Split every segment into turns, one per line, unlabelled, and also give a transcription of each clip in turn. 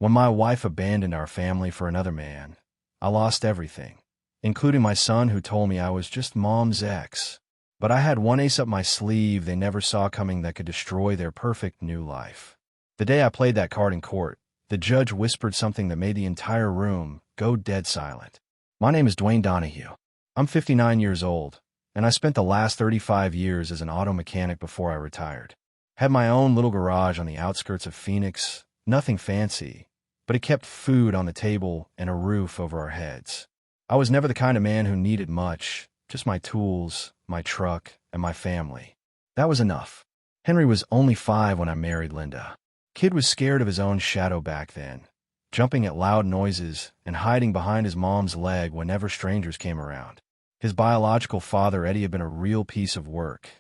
When my wife abandoned our family for another man, I lost everything, including my son who told me I was just mom's ex. But I had one ace up my sleeve they never saw coming that could destroy their perfect new life. The day I played that card in court, the judge whispered something that made the entire room go dead silent. My name is Dwayne Donahue. I'm 59 years old, and I spent the last 35 years as an auto mechanic before I retired. Had my own little garage on the outskirts of Phoenix, nothing fancy, but it kept food on the table and a roof over our heads. I was never the kind of man who needed much, just my tools, my truck, and my family. That was enough. Henry was only 5 when I married Linda. Kid was scared of his own shadow back then, jumping at loud noises and hiding behind his mom's leg whenever strangers came around. His biological father, Eddie, had been a real piece of work,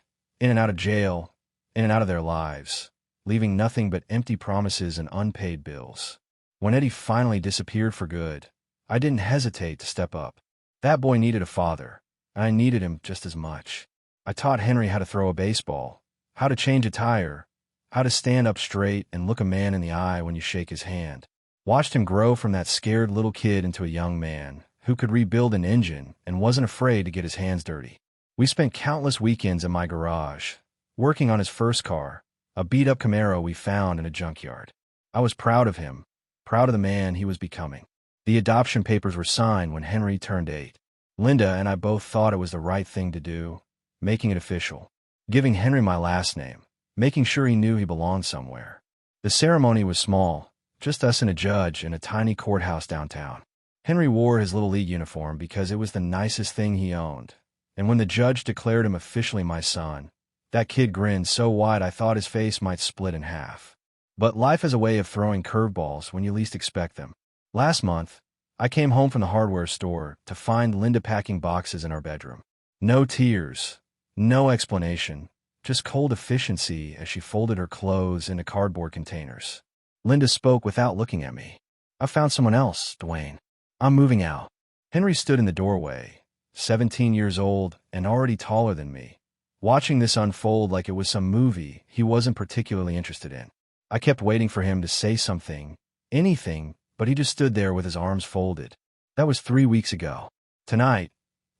in and out of jail, in and out of their lives, leaving nothing but empty promises and unpaid bills. When Eddie finally disappeared for good, I didn't hesitate to step up. That boy needed a father, and I needed him just as much. I taught Henry how to throw a baseball, how to change a tire, how to stand up straight and look a man in the eye when you shake his hand. Watched him grow from that scared little kid into a young man who could rebuild an engine and wasn't afraid to get his hands dirty. We spent countless weekends in my garage, working on his first car, a beat-up Camaro we found in a junkyard. I was proud of him, proud of the man he was becoming. The adoption papers were signed when Henry turned 8. Linda and I both thought it was the right thing to do, making it official, giving Henry my last name, making sure he knew he belonged somewhere. The ceremony was small, just us and a judge in a tiny courthouse downtown. Henry wore his Little League uniform because it was the nicest thing he owned, and when the judge declared him officially my son, that kid grinned so wide I thought his face might split in half. But life has a way of throwing curveballs when you least expect them. Last month, I came home from the hardware store to find Linda packing boxes in our bedroom. No tears, no explanation, just cold efficiency as she folded her clothes into cardboard containers. Linda spoke without looking at me. "I found someone else, Dwayne. I'm moving out." Henry stood in the doorway, 17 years old and already taller than me, watching this unfold like it was some movie he wasn't particularly interested in. I kept waiting for him to say something, anything, but he just stood there with his arms folded. That was 3 weeks ago. Tonight,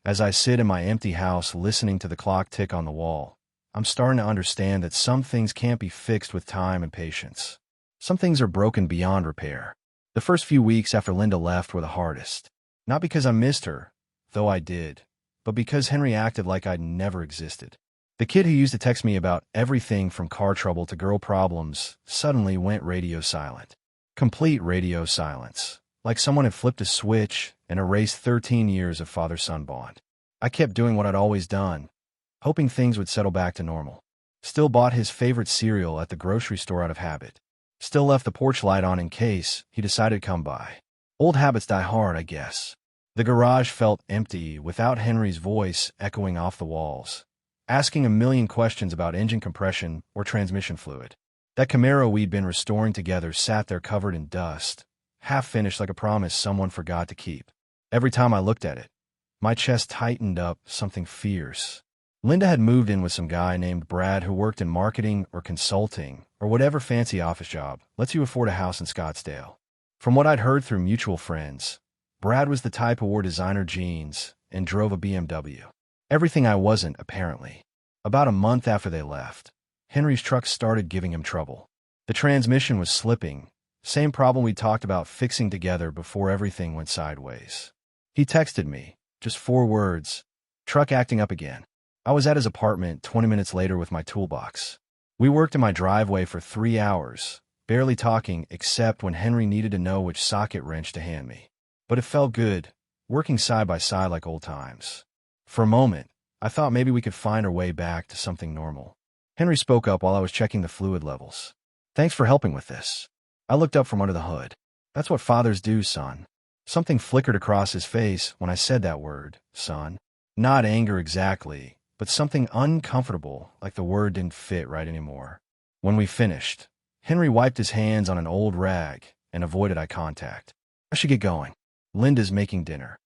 as I sit in my empty house listening to the clock tick on the wall, I'm starting to understand that some things can't be fixed with time and patience. Some things are broken beyond repair. The first few weeks after Linda left were the hardest. Not because I missed her, though I did, but because Henry acted like I'd never existed. The kid who used to text me about everything from car trouble to girl problems suddenly went radio silent. Complete radio silence, like someone had flipped a switch and erased 13 years of father-son bond. I kept doing what I'd always done, hoping things would settle back to normal. Still bought his favorite cereal at the grocery store out of habit. Still left the porch light on in case he decided to come by. Old habits die hard, I guess. The garage felt empty without Henry's voice echoing off the walls, asking a million questions about engine compression or transmission fluid. That Camaro we'd been restoring together sat there covered in dust, half-finished like a promise someone forgot to keep. Every time I looked at it, my chest tightened up something fierce. Linda had moved in with some guy named Brad who worked in marketing or consulting or whatever fancy office job lets you afford a house in Scottsdale. From what I'd heard through mutual friends, Brad was the type who wore designer jeans and drove a BMW. Everything I wasn't, apparently. About a month after they left, Henry's truck started giving him trouble. The transmission was slipping, same problem we talked about fixing together before everything went sideways. He texted me, just 4 words, "Truck acting up again." I was at his apartment 20 minutes later with my toolbox. We worked in my driveway for 3 hours, barely talking except when Henry needed to know which socket wrench to hand me. But it felt good, working side by side like old times. For a moment, I thought maybe we could find our way back to something normal. Henry spoke up while I was checking the fluid levels. "Thanks for helping with this." I looked up from under the hood. "That's what fathers do, son." Something flickered across his face when I said that word, son. Not anger exactly, but something uncomfortable, like the word didn't fit right anymore. When we finished, Henry wiped his hands on an old rag and avoided eye contact. "I should get going. Linda's making dinner."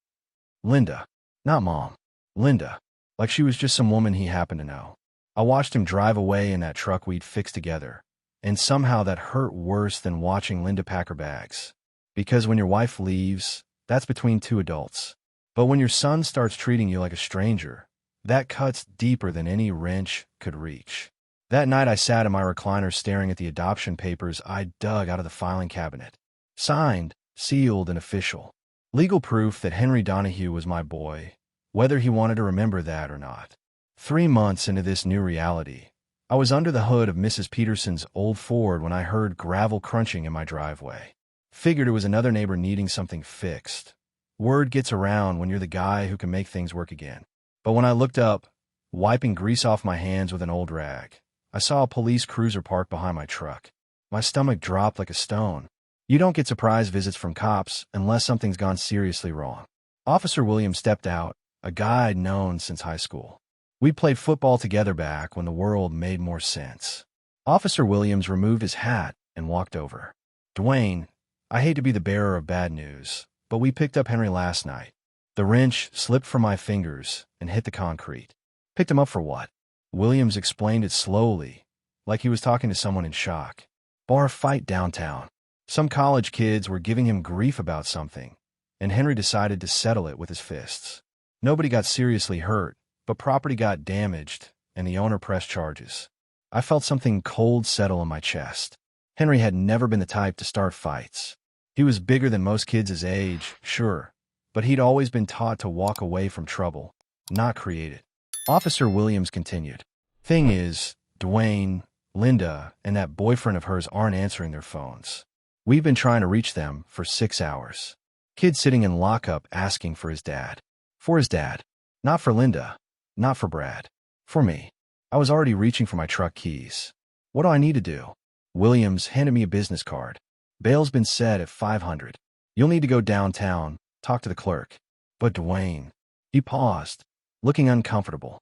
Linda. Not Mom. Linda. Like she was just some woman he happened to know. I watched him drive away in that truck we'd fixed together, And somehow that hurt worse than watching Linda pack her bags. Because when your wife leaves, that's between two adults. But when your son starts treating you like a stranger, that cuts deeper than any wrench could reach. That night I sat in my recliner staring at the adoption papers I dug out of the filing cabinet. Signed, sealed, and official. Legal proof that Henry Donahue was my boy, whether he wanted to remember that or not. 3 months into this new reality, I was under the hood of Mrs. Peterson's old Ford when I heard gravel crunching in my driveway. Figured it was another neighbor needing something fixed. Word gets around when you're the guy who can make things work again. But when I looked up, wiping grease off my hands with an old rag, I saw a police cruiser parked behind my truck. My stomach dropped like a stone. You don't get surprise visits from cops unless something's gone seriously wrong. Officer Williams stepped out, a guy I'd known since high school. We played football together back when the world made more sense. Officer Williams removed his hat and walked over. Dwayne, I hate to be the bearer of bad news, but we picked up Henry last night. The wrench slipped from my fingers and hit the concrete. Picked him up for what? Williams explained it slowly, like he was talking to someone in shock. Bar fight downtown. Some college kids were giving him grief about something, and Henry decided to settle it with his fists. Nobody got seriously hurt, but property got damaged, and the owner pressed charges. I felt something cold settle in my chest. Henry had never been the type to start fights. He was bigger than most kids his age, sure, but he'd always been taught to walk away from trouble, not create it. Officer Williams continued. Thing is, Dwayne, Linda, and that boyfriend of hers aren't answering their phones. We've been trying to reach them for 6 hours. Kid sitting in lockup asking for his dad. For his dad. Not for Linda. Not for Brad. For me. I was already reaching for my truck keys. What do I need to do? Williams handed me a business card. Bail's been set at $500. You'll need to go downtown, talk to the clerk. But Dwayne. He paused, looking uncomfortable.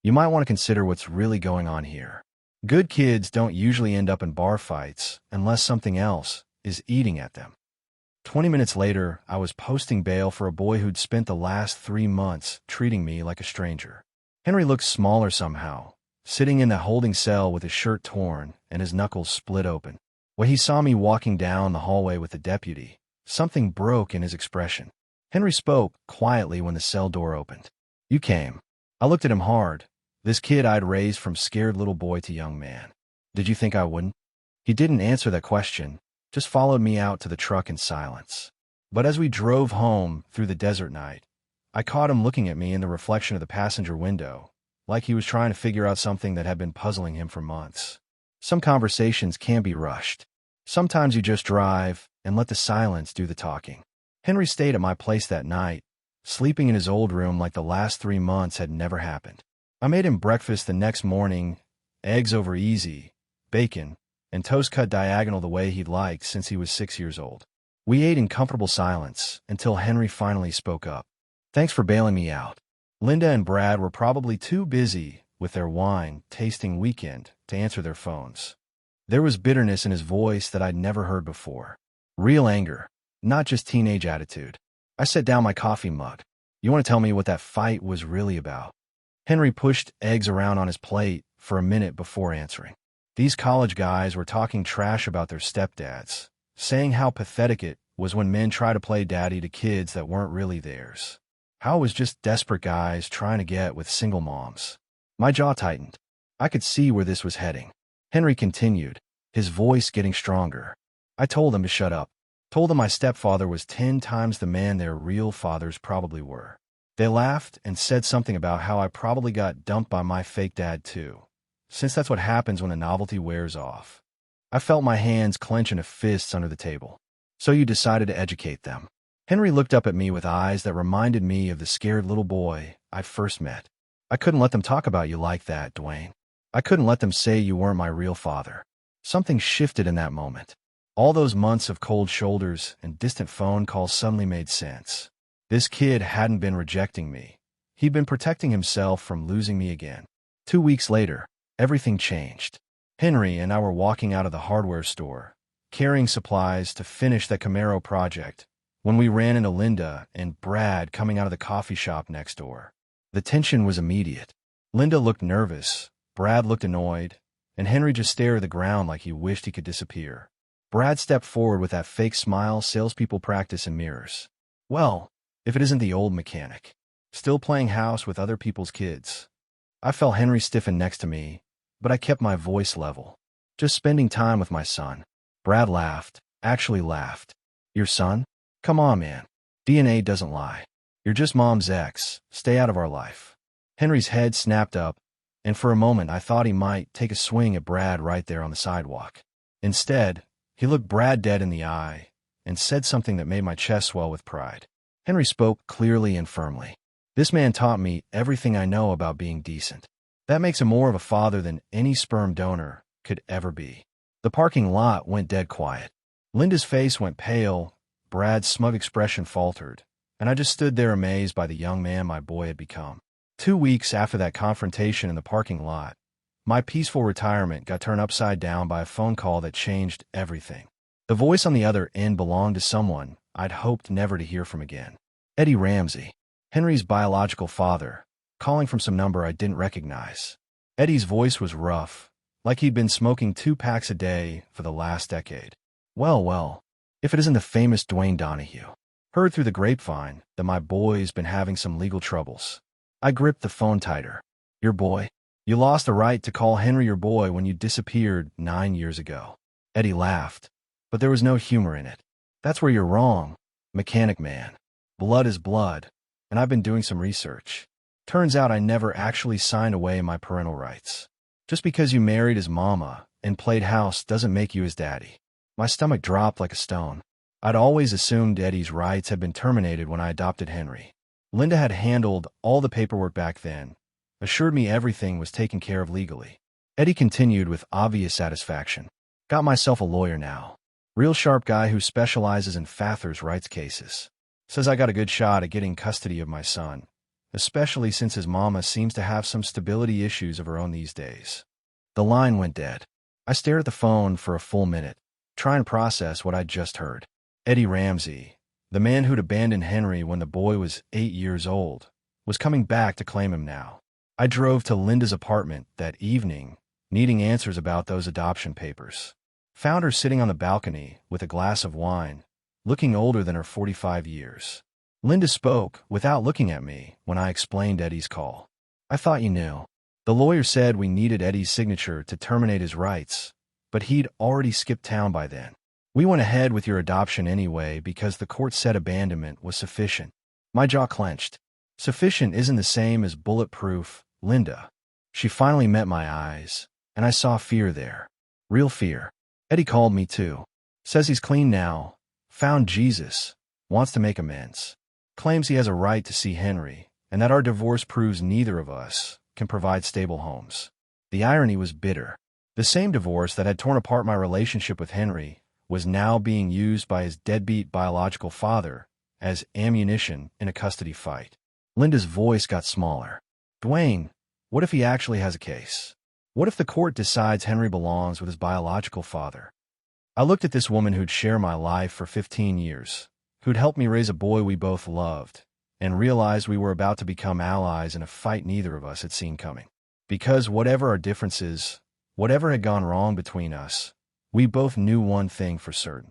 You might want to consider what's really going on here. Good kids don't usually end up in bar fights unless something else is eating at them. 20 minutes later, I was posting bail for a boy who'd spent the last 3 months treating me like a stranger. Henry looked smaller somehow, sitting in the holding cell with his shirt torn and his knuckles split open. When he saw me walking down the hallway with the deputy, something broke in his expression. Henry spoke quietly when the cell door opened. You came. I looked at him hard. This kid I'd raised from scared little boy to young man. Did you think I wouldn't? He didn't answer that question, just followed me out to the truck in silence. But as we drove home through the desert night, I caught him looking at me in the reflection of the passenger window, like he was trying to figure out something that had been puzzling him for months. Some conversations can't be rushed. Sometimes you just drive and let the silence do the talking. Henry stayed at my place that night, sleeping in his old room like the last 3 months had never happened. I made him breakfast the next morning, eggs over easy, bacon, and toast cut diagonal the way he'd liked since he was 6 years old. We ate in comfortable silence until Henry finally spoke up. Thanks for bailing me out. Linda and Brad were probably too busy with their wine-tasting weekend to answer their phones. There was bitterness in his voice that I'd never heard before. Real anger, not just teenage attitude. I set down my coffee mug. You want to tell me what that fight was really about? Henry pushed eggs around on his plate for a minute before answering. These college guys were talking trash about their stepdads, saying how pathetic it was when men try to play daddy to kids that weren't really theirs. How it was just desperate guys trying to get with single moms. My jaw tightened. I could see where this was heading. Henry continued, his voice getting stronger. I told them to shut up. Told them my stepfather was 10 times the man their real fathers probably were. They laughed and said something about how I probably got dumped by my fake dad too, since that's what happens when the novelty wears off. I felt my hands clench into fists under the table. So you decided to educate them. Henry looked up at me with eyes that reminded me of the scared little boy I first met. I couldn't let them talk about you like that, Dwayne. I couldn't let them say you weren't my real father. Something shifted in that moment. All those months of cold shoulders and distant phone calls suddenly made sense. This kid hadn't been rejecting me. He'd been protecting himself from losing me again. 2 weeks later, everything changed. Henry and I were walking out of the hardware store, carrying supplies to finish that Camaro project, when we ran into Linda and Brad coming out of the coffee shop next door. The tension was immediate. Linda looked nervous, Brad looked annoyed, and Henry just stared at the ground like he wished he could disappear. Brad stepped forward with that fake smile salespeople practice in mirrors. Well, if it isn't the old mechanic, still playing house with other people's kids. I felt Henry stiffen next to me, but I kept my voice level. Just spending time with my son. Brad laughed, actually laughed. Your son? Come on, man. DNA doesn't lie. You're just mom's ex. Stay out of our life. Henry's head snapped up, and for a moment I thought he might take a swing at Brad right there on the sidewalk. Instead, he looked Brad dead in the eye and said something that made my chest swell with pride. Henry spoke clearly and firmly. This man taught me everything I know about being decent. That makes him more of a father than any sperm donor could ever be. The parking lot went dead quiet. Linda's face went pale, Brad's smug expression faltered, and I just stood there amazed by the young man my boy had become. 2 weeks after that confrontation in the parking lot, my peaceful retirement got turned upside down by a phone call that changed everything. The voice on the other end belonged to someone I'd hoped never to hear from again. Eddie Ramsey, Henry's biological father, calling from some number I didn't recognize. Eddie's voice was rough, like he'd been smoking 2 packs a day for the last decade. Well, if it isn't the famous Dwayne Donahue. Heard through the grapevine that my boy's been having some legal troubles. I gripped the phone tighter. Your boy? You lost the right to call Henry your boy when you disappeared 9 years ago. Eddie laughed, but there was no humor in it. That's where you're wrong, mechanic man. Blood is blood, and I've been doing some research. Turns out I never actually signed away my parental rights. Just because you married his mama and played house doesn't make you his daddy. My stomach dropped like a stone. I'd always assumed Eddie's rights had been terminated when I adopted Henry. Linda had handled all the paperwork back then, assured me everything was taken care of legally. Eddie continued with obvious satisfaction. Got myself a lawyer now. Real sharp guy who specializes in father's rights cases. Says I got a good shot at getting custody of my son, especially since his mama seems to have some stability issues of her own these days. The line went dead. I stared at the phone for a full minute, trying to process what I'd just heard. Eddie Ramsey, the man who'd abandoned Henry when the boy was 8 years old, was coming back to claim him now. I drove to Linda's apartment that evening, needing answers about those adoption papers. Found her sitting on the balcony with a glass of wine, looking older than her 45 years. Linda spoke without looking at me when I explained Eddie's call. I thought you knew. The lawyer said we needed Eddie's signature to terminate his rights, but he'd already skipped town by then. We went ahead with your adoption anyway because the court said abandonment was sufficient. My jaw clenched. Sufficient isn't the same as bulletproof, Linda. She finally met my eyes, and I saw fear there. Real fear. Eddie called me too. Says he's clean now, found Jesus, wants to make amends. Claims he has a right to see Henry, and that our divorce proves neither of us can provide stable homes. The irony was bitter. The same divorce that had torn apart my relationship with Henry was now being used by his deadbeat biological father as ammunition in a custody fight. Linda's voice got smaller. Dwayne, what if he actually has a case? What if the court decides Henry belongs with his biological father? I looked at this woman who'd shared my life for 15 years, who'd helped me raise a boy we both loved, and realized we were about to become allies in a fight neither of us had seen coming. Because whatever our differences, whatever had gone wrong between us, we both knew one thing for certain.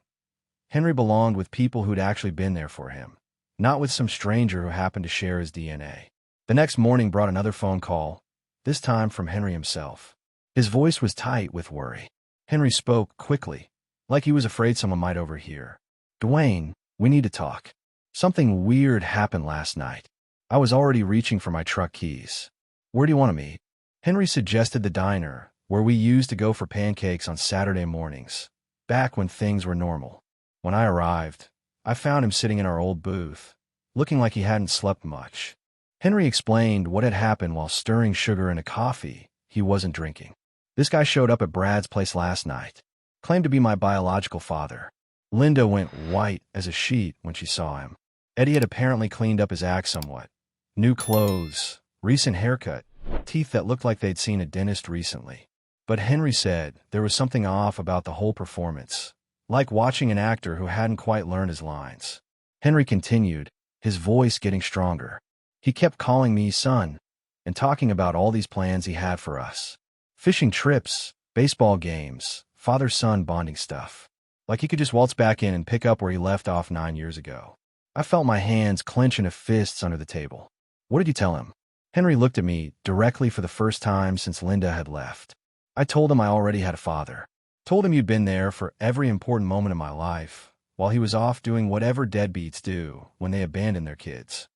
Henry belonged with people who'd actually been there for him, not with some stranger who happened to share his DNA. The next morning brought another phone call, this time from Henry himself. His voice was tight with worry. Henry spoke quickly, like he was afraid someone might overhear. Dwayne, we need to talk. Something weird happened last night. I was already reaching for my truck keys. Where do you want to meet? Henry suggested the diner, where we used to go for pancakes on Saturday mornings, back when things were normal. When I arrived, I found him sitting in our old booth, looking like he hadn't slept much. Henry explained what had happened while stirring sugar in a coffee he wasn't drinking. This guy showed up at Brad's place last night, claimed to be my biological father. Linda went white as a sheet when she saw him. Eddie had apparently cleaned up his act somewhat. New clothes, recent haircut, teeth that looked like they'd seen a dentist recently. But Henry said there was something off about the whole performance, like watching an actor who hadn't quite learned his lines. Henry continued, his voice getting stronger. He kept calling me son, and talking about all these plans he had for us. Fishing trips, Baseball games, father-son bonding stuff. Like he could just waltz back in and pick up where he left off 9 years ago. I felt my hands clench into fists under the table. What did you tell him? Henry looked at me directly for the first time since Linda had left. I told him I already had a father. Told him you'd been there for every important moment of my life, while he was off doing whatever deadbeats do when they abandon their kids.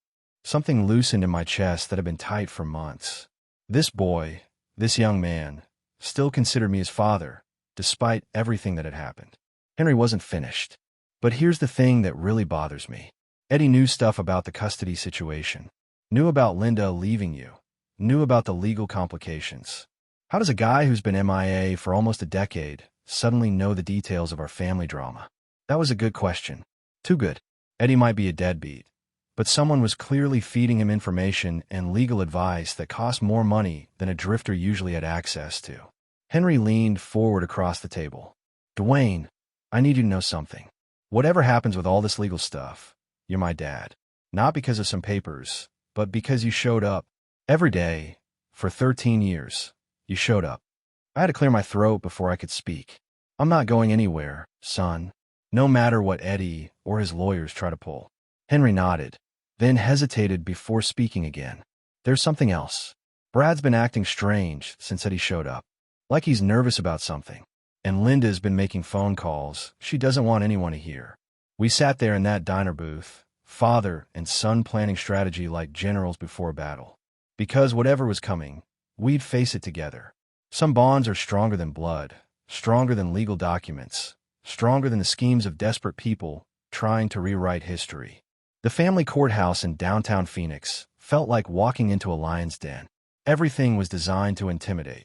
Something loosened in my chest that had been tight for months. This boy, this young man, still considered me his father, despite everything that had happened. Henry wasn't finished. But here's the thing that really bothers me. Eddie knew stuff about the custody situation. Knew about Linda leaving you. Knew about the legal complications. How does a guy who's been MIA for almost a decade suddenly know the details of our family drama? That was a good question. Too good. Eddie might be a deadbeat, but someone was clearly feeding him information and legal advice that cost more money than a drifter usually had access to. Henry leaned forward across the table. Dwayne, I need you to know something. Whatever happens with all this legal stuff, you're my dad. Not because of some papers, but because you showed up. Every day, for 13 years, you showed up. I had to clear my throat before I could speak. I'm not going anywhere, son, no matter what Eddie or his lawyers try to pull. Henry nodded, then hesitated before speaking again. There's something else. Brad's been acting strange since Eddie showed up. Like he's nervous about something. And Linda's been making phone calls she doesn't want anyone to hear. We sat there in that diner booth, father and son planning strategy like generals before a battle. Because whatever was coming, we'd face it together. Some bonds are stronger than blood, stronger than legal documents, stronger than the schemes of desperate people trying to rewrite history. The family courthouse in downtown Phoenix felt like walking into a lion's den. Everything was designed to intimidate.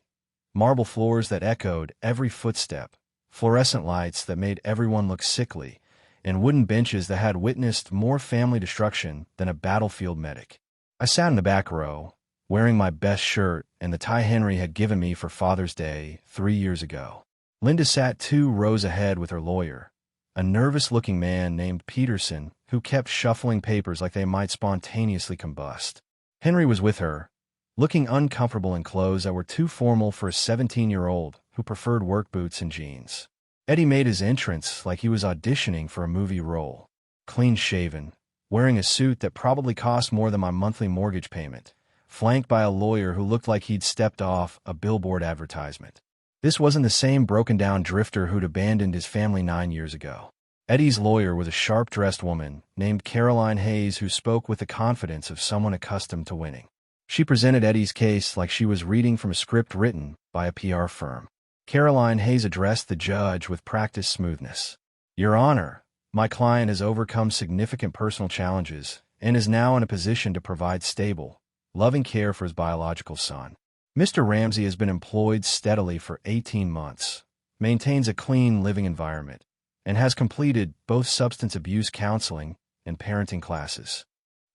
Marble floors that echoed every footstep, fluorescent lights that made everyone look sickly, and wooden benches that had witnessed more family destruction than a battlefield medic. I sat in the back row, wearing my best shirt and the tie Henry had given me for Father's Day 3 years ago. Linda sat 2 rows ahead with her lawyer, a nervous-looking man named Peterson who kept shuffling papers like they might spontaneously combust. Henry was with her, looking uncomfortable in clothes that were too formal for a 17-year-old who preferred work boots and jeans. Eddie made his entrance like he was auditioning for a movie role. Clean-shaven, wearing a suit that probably cost more than my monthly mortgage payment, flanked by a lawyer who looked like he'd stepped off a billboard advertisement. This wasn't the same broken-down drifter who'd abandoned his family 9 years ago. Eddie's lawyer was a sharp-dressed woman named Caroline Hayes who spoke with the confidence of someone accustomed to winning. She presented Eddie's case like she was reading from a script written by a PR firm. Caroline Hayes addressed the judge with practiced smoothness. Your Honor, my client has overcome significant personal challenges and is now in a position to provide stable, loving care for his biological son. Mr. Ramsey has been employed steadily for 18 months, maintains a clean living environment, and has completed both substance abuse counseling and parenting classes.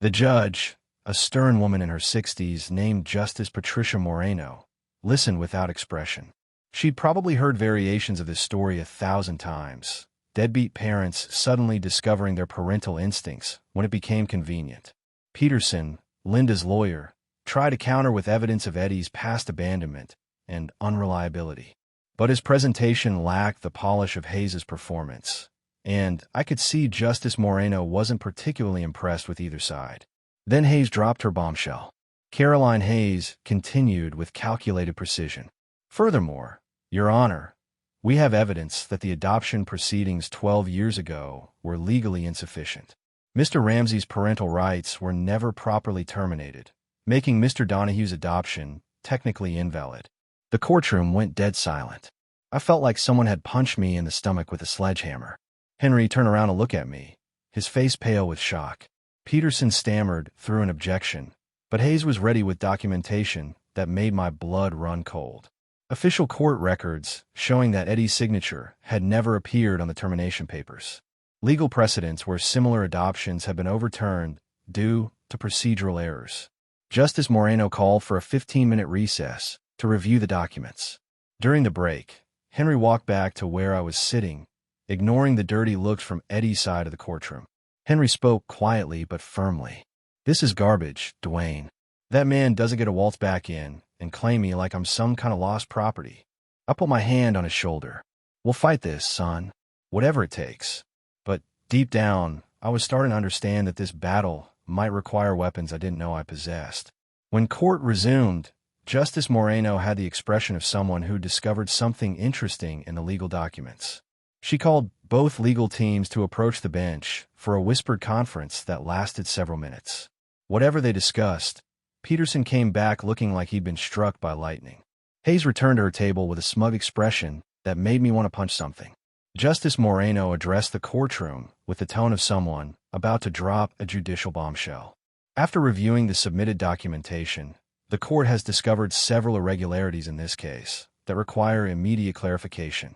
The judge, a stern woman in her 60s named Justice Patricia Moreno, listened without expression. She'd probably heard variations of this story 1,000 times, deadbeat parents suddenly discovering their parental instincts when it became convenient. Peterson, Linda's lawyer, tried to counter with evidence of Eddie's past abandonment and unreliability. But his presentation lacked the polish of Hayes' performance, and I could see Justice Moreno wasn't particularly impressed with either side. Then Hayes dropped her bombshell. Caroline Hayes continued with calculated precision. Furthermore, Your Honor, we have evidence that the adoption proceedings 12 years ago were legally insufficient. Mr. Ramsey's parental rights were never properly terminated, making Mr. Donahue's adoption technically invalid. The courtroom went dead silent. I felt like someone had punched me in the stomach with a sledgehammer. Henry turned around to look at me, his face pale with shock. Peterson stammered through an objection, but Hayes was ready with documentation that made my blood run cold. Official court records showing that Eddie's signature had never appeared on the termination papers. Legal precedents where similar adoptions have been overturned due to procedural errors. Justice Moreno called for a 15-minute recess to review the documents. During the break, Henry walked back to where I was sitting, ignoring the dirty looks from Eddie's side of the courtroom. Henry spoke quietly but firmly. This is garbage, Dwayne. That man doesn't get to waltz back in and claim me like I'm some kind of lost property. I put my hand on his shoulder. We'll fight this, son. Whatever it takes. But deep down, I was starting to understand that this battle might require weapons I didn't know I possessed. When court resumed, Justice Moreno had the expression of someone who discovered something interesting in the legal documents. She called both legal teams to approach the bench for a whispered conference that lasted several minutes. Whatever they discussed, Peterson came back looking like he'd been struck by lightning. Hayes returned to her table with a smug expression that made me want to punch something. Justice Moreno addressed the courtroom with the tone of someone about to drop a judicial bombshell. After reviewing the submitted documentation, the court has discovered several irregularities in this case that require immediate clarification.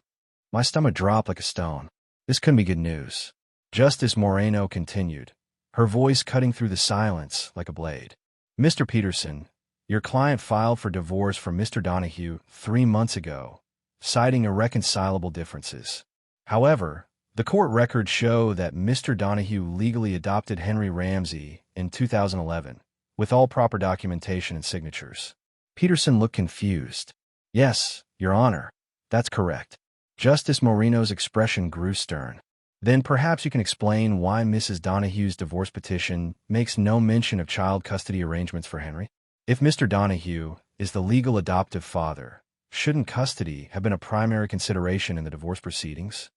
My stomach dropped like a stone. This couldn't be good news. Justice Moreno continued, her voice cutting through the silence like a blade. Mr. Peterson, your client filed for divorce from Mr. Donahue 3 months ago, citing irreconcilable differences. However, the court records show that Mr. Donahue legally adopted Henry Ramsey in 2011, with all proper documentation and signatures. Peterson looked confused. Yes, Your Honor, that's correct. Justice Moreno's expression grew stern. Then perhaps you can explain why Mrs. Donahue's divorce petition makes no mention of child custody arrangements for Henry? If Mr. Donahue is the legal adoptive father, shouldn't custody have been a primary consideration in the divorce proceedings?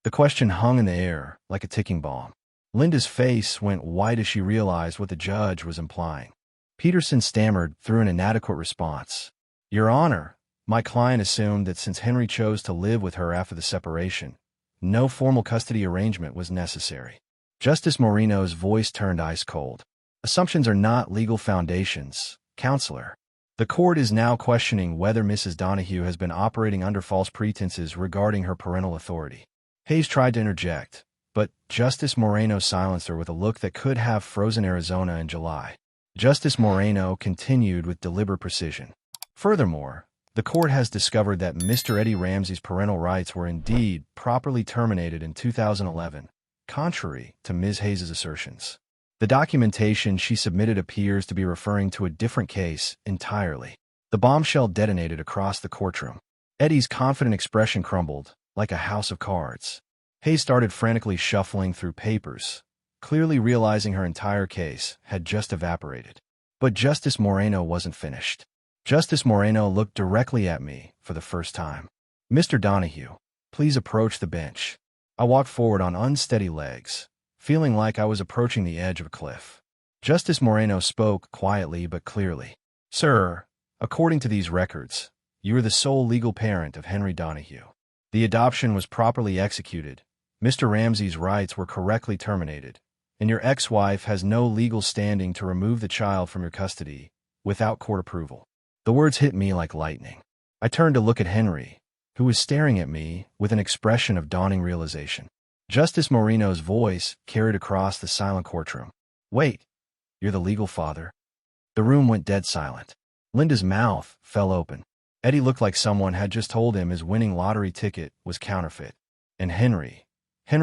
The question hung in the air like a ticking bomb. Linda's face went white as she realized what the judge was implying. Peterson stammered through an inadequate response. Your Honor, my client assumed that since Henry chose to live with her after the separation, no formal custody arrangement was necessary. Justice Moreno's voice turned ice cold. Assumptions are not legal foundations, Counselor. The court is now questioning whether Mrs. Donahue has been operating under false pretenses regarding her parental authority. Hayes tried to interject, but Justice Moreno silenced her with a look that could have frozen Arizona in July. Justice Moreno continued with deliberate precision. Furthermore, the court has discovered that Mr. Eddie Ramsey's parental rights were indeed properly terminated in 2011, contrary to Ms. Hayes' assertions. The documentation she submitted appears to be referring to a different case entirely. The bombshell detonated across the courtroom. Eddie's confident expression crumbled like a house of cards. Hayes started frantically shuffling through papers, clearly realizing her entire case had just evaporated. But Justice Moreno wasn't finished. Justice Moreno looked directly at me for the first time. Mr. Donahue, please approach the bench. I walked forward on unsteady legs, feeling like I was approaching the edge of a cliff. Justice Moreno spoke quietly but clearly. Sir, according to these records, you are the sole legal parent of Henry Donahue. The adoption was properly executed, Mr. Ramsey's rights were correctly terminated, and your ex-wife has no legal standing to remove the child from your custody without court approval. The words hit me like lightning. I turned to look at Henry, who was staring at me with an expression of dawning realization. Justice Moreno's voice carried across the silent courtroom. Wait, you're the legal father? The room went dead silent. Linda's mouth fell open. Eddie looked like someone had just told him his winning lottery ticket was counterfeit. And Henry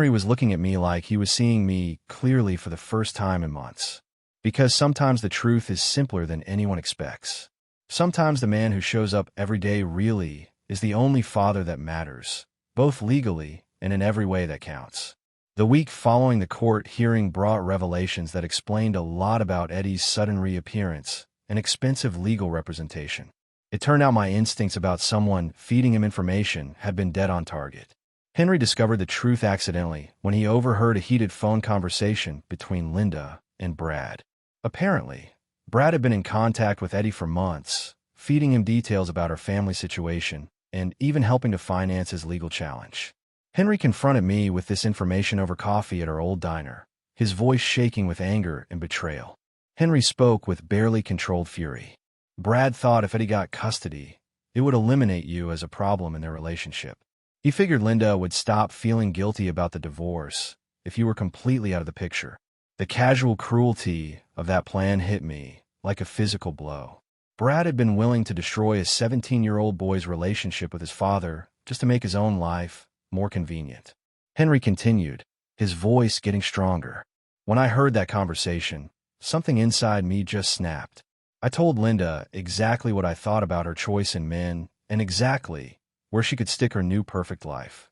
was looking at me like he was seeing me clearly for the first time in months. Because sometimes the truth is simpler than anyone expects. Sometimes the man who shows up every day really is the only father that matters, both legally and in every way that counts. The week following the court hearing brought revelations that explained a lot about Eddie's sudden reappearance and expensive legal representation. It turned out my instincts about someone feeding him information had been dead on target. Henry discovered the truth accidentally when he overheard a heated phone conversation between Linda and Brad. Apparently, Brad had been in contact with Eddie for months, feeding him details about her family situation and even helping to finance his legal challenge. Henry confronted me with this information over coffee at our old diner, his voice shaking with anger and betrayal. Henry spoke with barely controlled fury. Brad thought if Eddie got custody, it would eliminate you as a problem in their relationship. He figured Linda would stop feeling guilty about the divorce if you were completely out of the picture. The casual cruelty of that plan hit me like a physical blow. Brad had been willing to destroy a 17-year-old boy's relationship with his father just to make his own life more convenient. Henry continued, his voice getting stronger. When I heard that conversation, something inside me just snapped. I told Linda exactly what I thought about her choice in men and exactly where she could stick her new perfect life.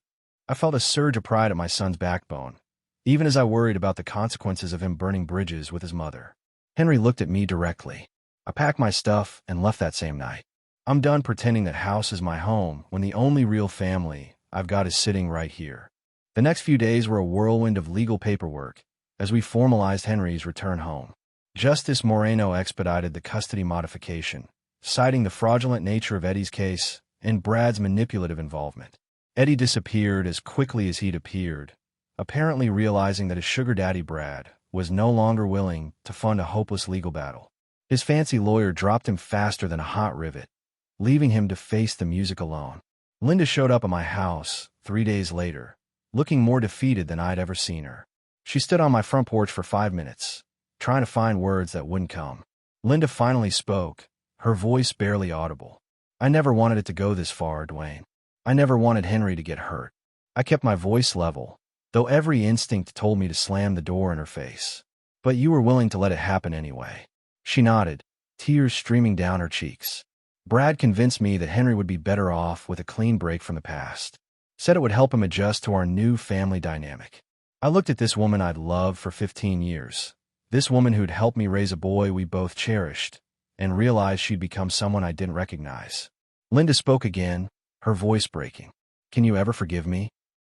I felt a surge of pride at my son's backbone, even as I worried about the consequences of him burning bridges with his mother. Henry looked at me directly. I packed my stuff and left that same night. I'm done pretending that house is my home when the only real family I've got is sitting right here. The next few days were a whirlwind of legal paperwork as we formalized Henry's return home. Justice Moreno expedited the custody modification, citing the fraudulent nature of Eddie's case and Brad's manipulative involvement. Eddie disappeared as quickly as he'd appeared, apparently realizing that his sugar daddy Brad was no longer willing to fund a hopeless legal battle. His fancy lawyer dropped him faster than a hot rivet, leaving him to face the music alone. Linda showed up at my house 3 days later, looking more defeated than I'd ever seen her. She stood on my front porch for 5 minutes, trying to find words that wouldn't come. Linda finally spoke, her voice barely audible. I never wanted it to go this far, Dwayne. I never wanted Henry to get hurt. I kept my voice level, though every instinct told me to slam the door in her face. But you were willing to let it happen anyway. She nodded, tears streaming down her cheeks. Brad convinced me that Henry would be better off with a clean break from the past. Said it would help him adjust to our new family dynamic. I looked at this woman I'd loved for 15 years. This woman who'd helped me raise a boy we both cherished, and realized she'd become someone I didn't recognize. Linda spoke again, her voice breaking. Can you ever forgive me?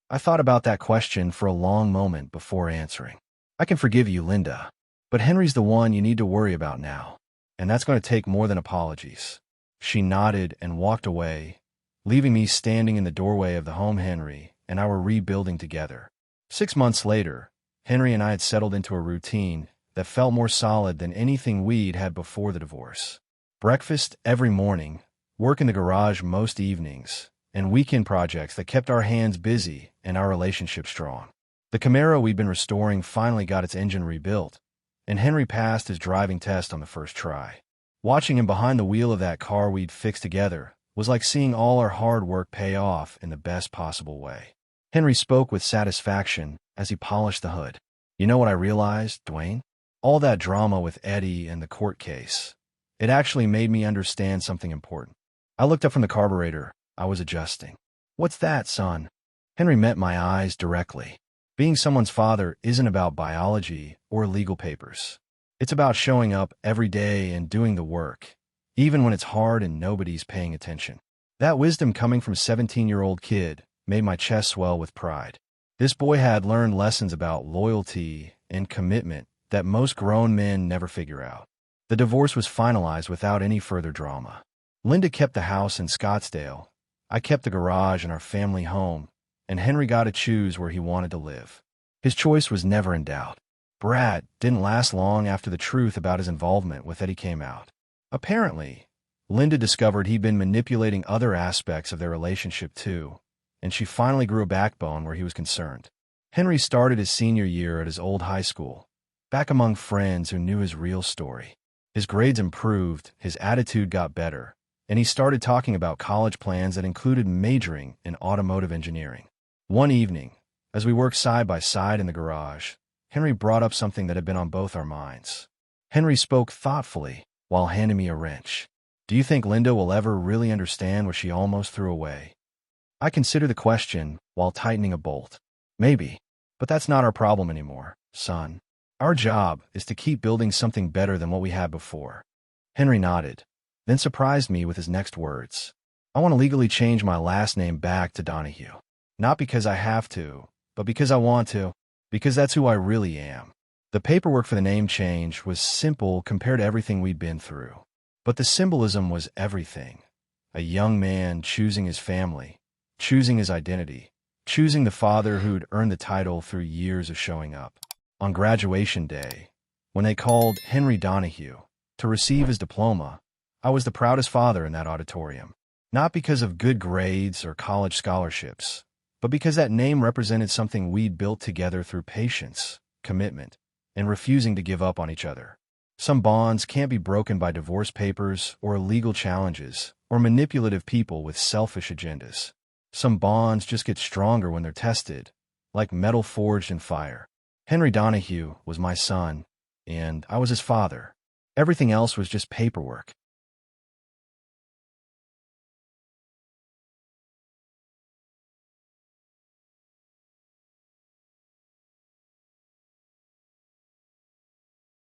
I thought about that question for a long moment before answering. I can forgive you, Linda, but Henry's the one you need to worry about now, and that's going to take more than apologies. She nodded and walked away, leaving me standing in the doorway of the home Henry and I were rebuilding together. 6 months later, Henry and I had settled into a routine that felt more solid than anything we'd had before the divorce. Breakfast every morning, work in the garage most evenings, and weekend projects that kept our hands busy and our relationship strong. The Camaro we'd been restoring finally got its engine rebuilt, and Henry passed his driving test on the first try. Watching him behind the wheel of that car we'd fixed together was like seeing all our hard work pay off in the best possible way. Henry spoke with satisfaction as he polished the hood. You know what I realized, Dwayne? All that drama with Eddie and the court case. It actually made me understand something important. I looked up from the carburetor I was adjusting. What's that, son? Henry met my eyes directly. Being someone's father isn't about biology or legal papers. It's about showing up every day and doing the work, even when it's hard and nobody's paying attention. That wisdom coming from a 17-year-old kid made my chest swell with pride. This boy had learned lessons about loyalty and commitment that most grown men never figure out. The divorce was finalized without any further drama. Linda kept the house in Scottsdale. I kept the garage in our family home, and Henry got to choose where he wanted to live. His choice was never in doubt. Brad didn't last long after the truth about his involvement with Eddie came out. Apparently, Linda discovered he'd been manipulating other aspects of their relationship too, and she finally grew a backbone where he was concerned. Henry started his senior year at his old high school, back among friends who knew his real story. His grades improved, his attitude got better, and he started talking about college plans that included majoring in automotive engineering. One evening, as we worked side by side in the garage, Henry brought up something that had been on both our minds. Henry spoke thoughtfully while handing me a wrench. Do you think Linda will ever really understand what she almost threw away? I considered the question while tightening a bolt. Maybe, but that's not our problem anymore, son. Our job is to keep building something better than what we had before. Henry nodded, then surprised me with his next words. I want to legally change my last name back to Donahue. Not because I have to, but because I want to, because that's who I really am. The paperwork for the name change was simple compared to everything we'd been through. But the symbolism was everything. A young man choosing his family, choosing his identity, choosing the father who'd earned the title through years of showing up. On graduation day, when they called Henry Donahue to receive his diploma, I was the proudest father in that auditorium. Not because of good grades or college scholarships, but because that name represented something we'd built together through patience, commitment, and refusing to give up on each other. Some bonds can't be broken by divorce papers or legal challenges or manipulative people with selfish agendas. Some bonds just get stronger when they're tested, like metal forged in fire. Henry Donahue was my son, and I was his father. Everything else was just paperwork.